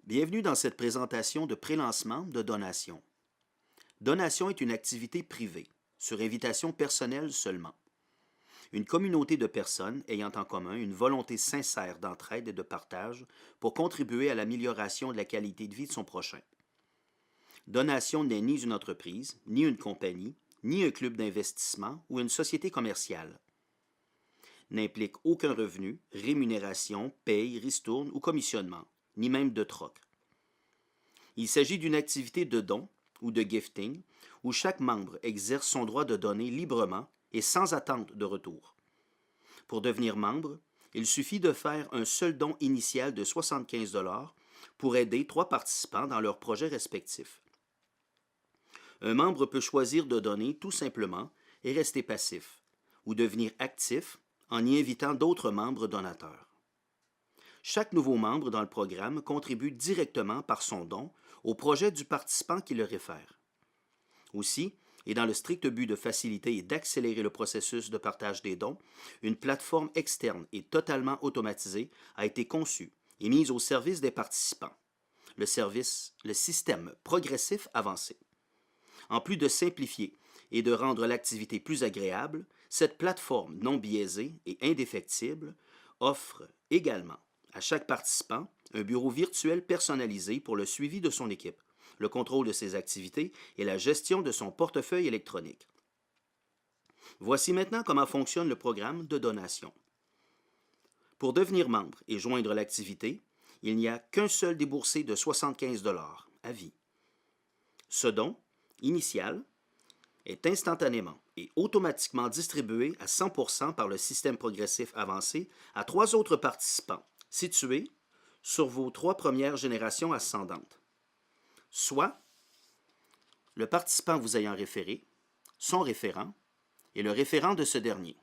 Bienvenue dans cette présentation de prélancement de Donation. Donation est une activité privée, sur invitation personnelle seulement. Une communauté de personnes ayant en commun une volonté sincère d'entraide et de partage pour contribuer à l'amélioration de la qualité de vie de son prochain. Donation n'est ni une entreprise, ni une compagnie, ni un club d'investissement ou une société commerciale. N'implique aucun revenu, rémunération, paye, ristourne ou commissionnement, ni même de troc. Il s'agit d'une activité de don ou de gifting où chaque membre exerce son droit de donner librement et sans attente de retour. Pour devenir membre, il suffit de faire un seul don initial de 75 pour aider 3 participants dans leurs projets respectifs. Un membre peut choisir de donner tout simplement et rester passif, ou devenir actif en y invitant d'autres membres donateurs. Chaque nouveau membre dans le programme contribue directement par son don au projet du participant qui le réfère. Aussi, et dans le strict but de faciliter et d'accélérer le processus de partage des dons, une plateforme externe et totalement automatisée a été conçue et mise au service des participants, le système progressif avancé. En plus de simplifier et de rendre l'activité plus agréable, cette plateforme non biaisée et indéfectible offre également à chaque participant un bureau virtuel personnalisé pour le suivi de son équipe, le contrôle de ses activités et la gestion de son portefeuille électronique. Voici maintenant comment fonctionne le programme de donation. Pour devenir membre et joindre l'activité, il n'y a qu'un seul déboursé de 75 à vie. Ce don, initial, est instantanément et automatiquement distribué à 100% par le système progressif avancé à 3 autres participants situés sur vos 3 premières générations ascendantes, soit le participant vous ayant référé, son référent et le référent de ce dernier.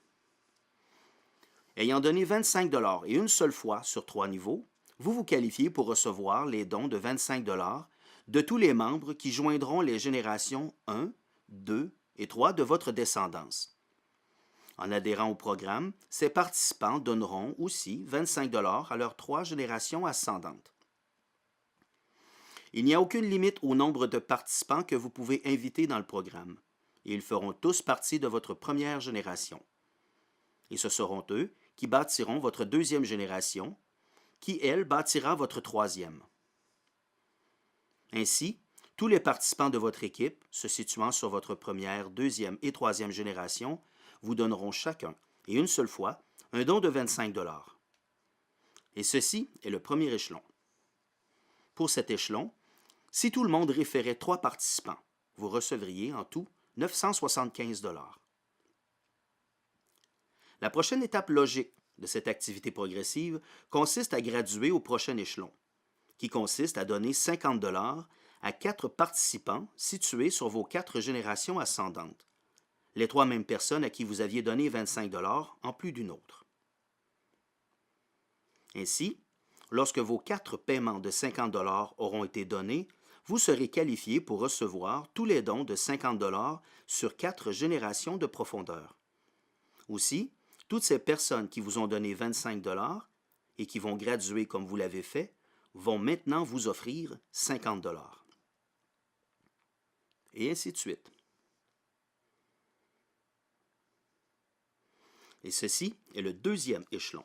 Ayant donné 25 et une seule fois sur 3 niveaux, vous vous qualifiez pour recevoir les dons de 25 de tous les membres qui joindront les générations 1, 2 et 3 de votre descendance. En adhérant au programme, ces participants donneront aussi 25 à leurs 3 générations ascendantes. Il n'y a aucune limite au nombre de participants que vous pouvez inviter dans le programme, et ils feront tous partie de votre première génération. Et ce seront eux qui bâtiront votre deuxième génération, qui, elle, bâtira votre troisième. Ainsi, tous les participants de votre équipe, se situant sur votre première, deuxième et troisième génération, vous donneront chacun, et une seule fois, un don de 25 Et ceci est le premier échelon. Pour cet échelon, si tout le monde référait 3 participants, vous recevriez en tout 975 La prochaine étape logique de cette activité progressive consiste à graduer au prochain échelon, qui consiste à donner 50 à 4 participants situés sur vos 4 générations ascendantes, les 3 mêmes personnes à qui vous aviez donné 25 en plus d'une autre. Ainsi, lorsque vos 4 paiements de 50 auront été donnés, vous serez qualifié pour recevoir tous les dons de 50 sur 4 générations de profondeur. Aussi, toutes ces personnes qui vous ont donné 25 et qui vont graduer comme vous l'avez fait, vont maintenant vous offrir 50 Et ainsi de suite. Et ceci est le deuxième échelon.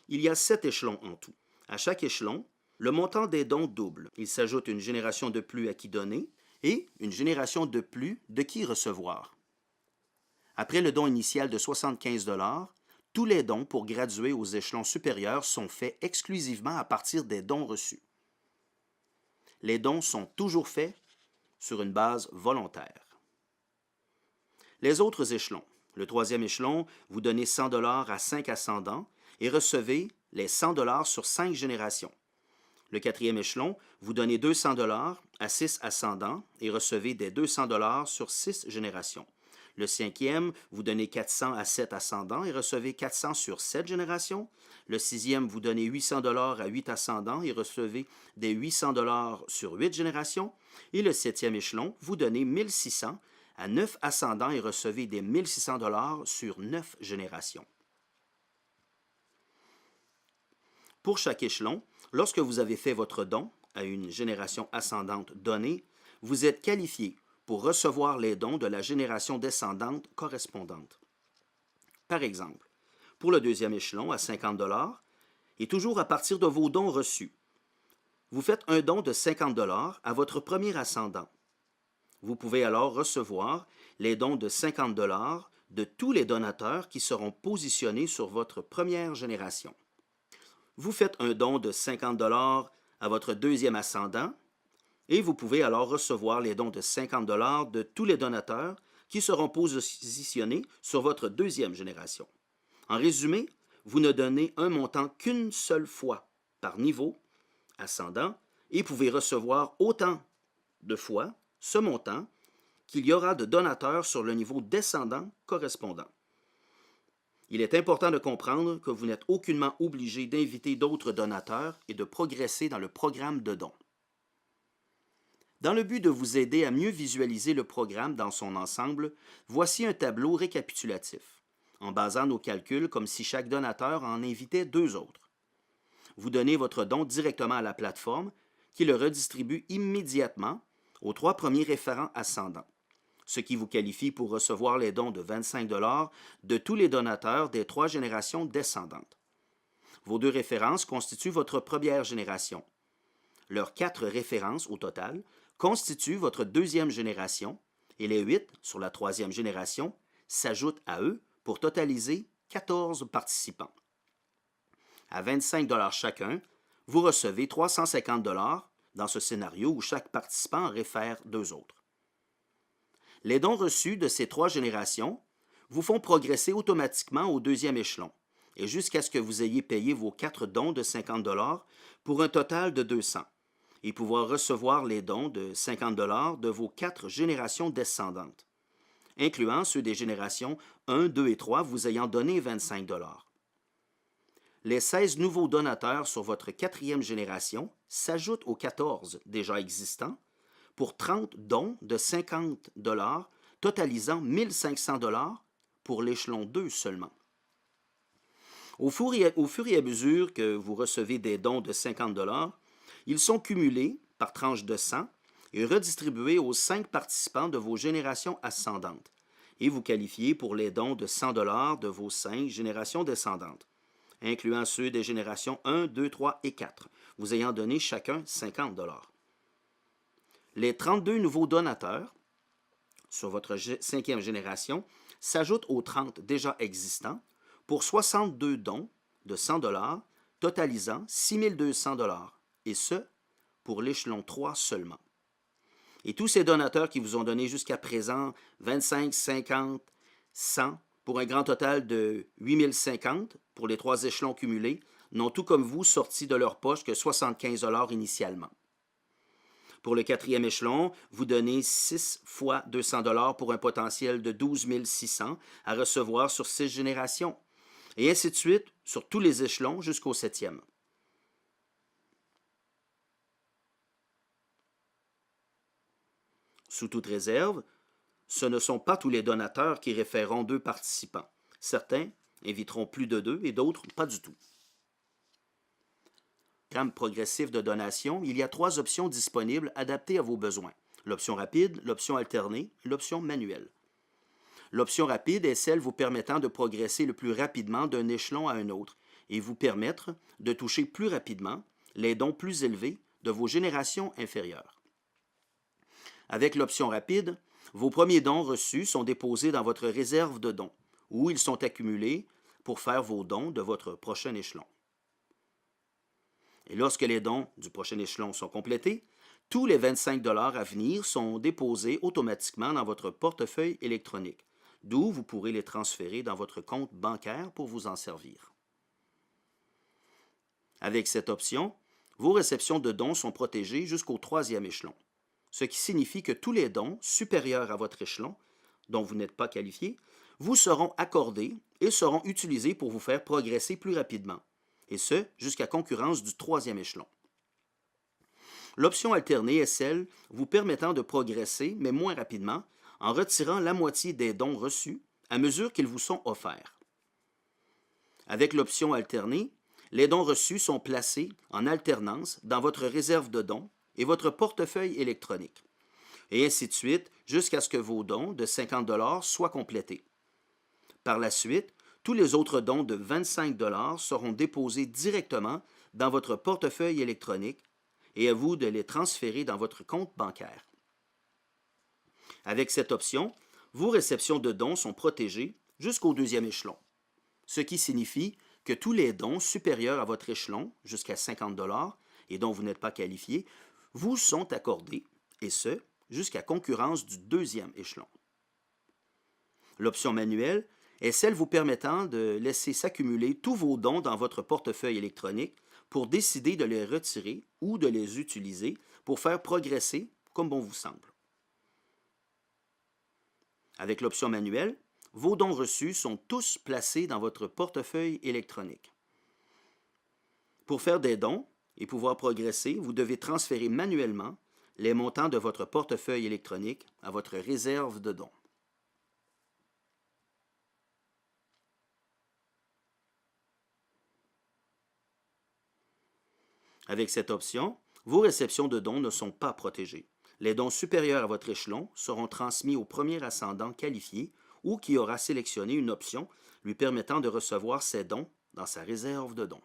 Il y a 7 échelons en tout. À chaque échelon, le montant des dons double. Il s'ajoute une génération de plus à qui donner et une génération de plus de qui recevoir. Après le don initial de 75 tous les dons pour graduer aux échelons supérieurs sont faits exclusivement à partir des dons reçus. Les dons sont toujours faits sur une base volontaire. Les autres échelons. Le troisième échelon, vous donnez 100 à 5 ascendants et recevez les 100 sur 5 générations. Le quatrième échelon, vous donnez 200 à 6 ascendants et recevez des 200 sur 6 générations. Le cinquième, vous donnez 400 à 7 ascendants et recevez 400 sur 7 générations. Le sixième, vous donnez 800 à 8 ascendants et recevez des 800 sur 8 générations. Et le septième échelon, vous donnez 1600 à 9 ascendants et recevez des 1600 sur 9 générations. Pour chaque échelon, Lorsque vous avez fait votre don à une génération ascendante donnée, vous êtes qualifié pour recevoir les dons de la génération descendante correspondante. Par exemple, pour le deuxième échelon à 50 et toujours à partir de vos dons reçus, vous faites un don de 50 à votre premier ascendant. Vous pouvez alors recevoir les dons de 50 de tous les donateurs qui seront positionnés sur votre première génération. Vous faites un don de 50 à votre deuxième ascendant et vous pouvez alors recevoir les dons de 50 de tous les donateurs qui seront positionnés sur votre deuxième génération. En résumé, vous ne donnez un montant qu'une seule fois par niveau ascendant et pouvez recevoir autant de fois ce montant qu'il y aura de donateurs sur le niveau descendant correspondant. Il est important de comprendre que vous n'êtes aucunement obligé d'inviter d'autres donateurs et de progresser dans le programme de dons. Dans le but de vous aider à mieux visualiser le programme dans son ensemble, voici un tableau récapitulatif, en basant nos calculs comme si chaque donateur en invitait 2 autres. Vous donnez votre don directement à la plateforme qui le redistribue immédiatement aux 3 premiers référents ascendants, ce qui vous qualifie pour recevoir les dons de 25 de tous les donateurs des 3 générations descendantes. Vos 2 références constituent votre première génération. Leurs 4 références au total constituent votre deuxième génération et les 8 sur la troisième génération s'ajoutent à eux pour totaliser 14 participants. À 25 chacun, vous recevez 350 dans ce scénario où chaque participant en réfère 2 autres. Les dons reçus de ces 3 générations vous font progresser automatiquement au deuxième échelon et jusqu'à ce que vous ayez payé vos 4 dons de 50 pour un total de 200 et pouvoir recevoir les dons de 50 de vos 4 générations descendantes, incluant ceux des générations 1, 2 et 3 vous ayant donné 25 Les 16 nouveaux donateurs sur votre 4e génération s'ajoutent aux 14 déjà existants pour 30 dons de 50 totalisant 1500 pour l'échelon 2 seulement. Au fur et à mesure que vous recevez des dons de 50 ils sont cumulés par tranches de 100 et redistribués aux 5 participants de vos générations ascendantes et vous qualifiez pour les dons de 100 de vos 5 générations descendantes, incluant ceux des générations 1, 2, 3 et 4, vous ayant donné chacun 50 Les 32 nouveaux donateurs sur votre 5e génération s'ajoutent aux 30 déjà existants pour 62 dons de 100 totalisant 6200 et ce, pour l'échelon 3 seulement. Et tous ces donateurs qui vous ont donné jusqu'à présent 25, 50, 100, pour un grand total de 8050 pour les 3 échelons cumulés, n'ont tout comme vous sorti de leur poche que 75 initialement. Pour le 4e échelon, vous donnez 6 fois 200 pour un potentiel de 12 600 à recevoir sur 6 générations, et ainsi de suite sur tous les échelons jusqu'au 7e. Sous toute réserve, ce ne sont pas tous les donateurs qui référeront 2 participants. Certains inviteront plus de 2 et d'autres pas du tout. Programme progressif de donation, il y a 3 options disponibles adaptées à vos besoins. L'option rapide, l'option alternée, l'option manuelle. L'option rapide est celle vous permettant de progresser le plus rapidement d'un échelon à un autre et vous permettre de toucher plus rapidement les dons plus élevés de vos générations inférieures. Avec l'option rapide, vos premiers dons reçus sont déposés dans votre réserve de dons, où ils sont accumulés pour faire vos dons de votre prochain échelon. Et lorsque les dons du prochain échelon sont complétés, tous les 25 à venir sont déposés automatiquement dans votre portefeuille électronique, d'où vous pourrez les transférer dans votre compte bancaire pour vous en servir. Avec cette option, vos réceptions de dons sont protégées jusqu'au 3e échelon, ce qui signifie que tous les dons supérieurs à votre échelon, dont vous n'êtes pas qualifié, vous seront accordés et seront utilisés pour vous faire progresser plus rapidement, et ce, jusqu'à concurrence du 3e échelon. L'option alternée est celle vous permettant de progresser, mais moins rapidement, en retirant la moitié des dons reçus à mesure qu'ils vous sont offerts. Avec l'option alternée, Les dons reçus sont placés en alternance dans votre réserve de dons et votre portefeuille électronique, et ainsi de suite jusqu'à ce que vos dons de 50 $ soient complétés. Par la suite, tous les autres dons de 25 $ seront déposés directement dans votre portefeuille électronique et à vous de les transférer dans votre compte bancaire. Avec cette option, vos réceptions de dons sont protégées jusqu'au deuxième échelon, ce qui signifie que tous les dons supérieurs à votre échelon, jusqu'à 50 $ et dont vous n'êtes pas qualifié, vous sont accordés, et ce, jusqu'à concurrence du deuxième échelon. L'option manuelle est celle vous permettant de laisser s'accumuler tous vos dons dans votre portefeuille électronique pour décider de les retirer ou de les utiliser pour faire progresser comme bon vous semble. Avec l'option manuelle, vos dons reçus sont tous placés dans votre portefeuille électronique. Pour faire des dons et pouvoir progresser, vous devez transférer manuellement les montants de votre portefeuille électronique à votre réserve de dons. Avec cette option, vos réceptions de dons ne sont pas protégées. Les dons supérieurs à votre échelon seront transmis au premier ascendant qualifié ou qui aura sélectionné une option lui permettant de recevoir ces dons dans sa réserve de dons.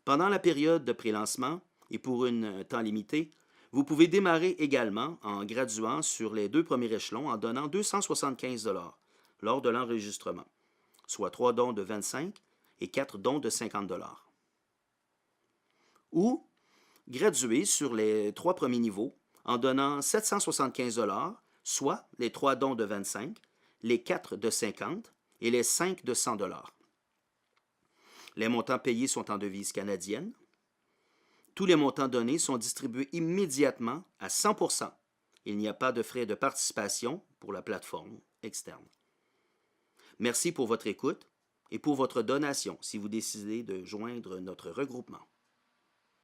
Pendant la période de prélancement et pour un temps limité, vous pouvez démarrer également en graduant sur les 2 premiers échelons en donnant 275 $ lors de l'enregistrement, soit 3 dons de 25 et 4 dons de 50 $. Ou graduer sur les 3 premiers niveaux en donnant 775 $, soit les 3 dons de 25, les 4 de 50 et les 5 de 100 $. Les montants payés sont en devise canadienne. Tous les montants donnés sont distribués immédiatement à 100%. Il n'y a pas de frais de participation pour la plateforme externe. Merci pour votre écoute et pour votre donation si vous décidez de joindre notre regroupement.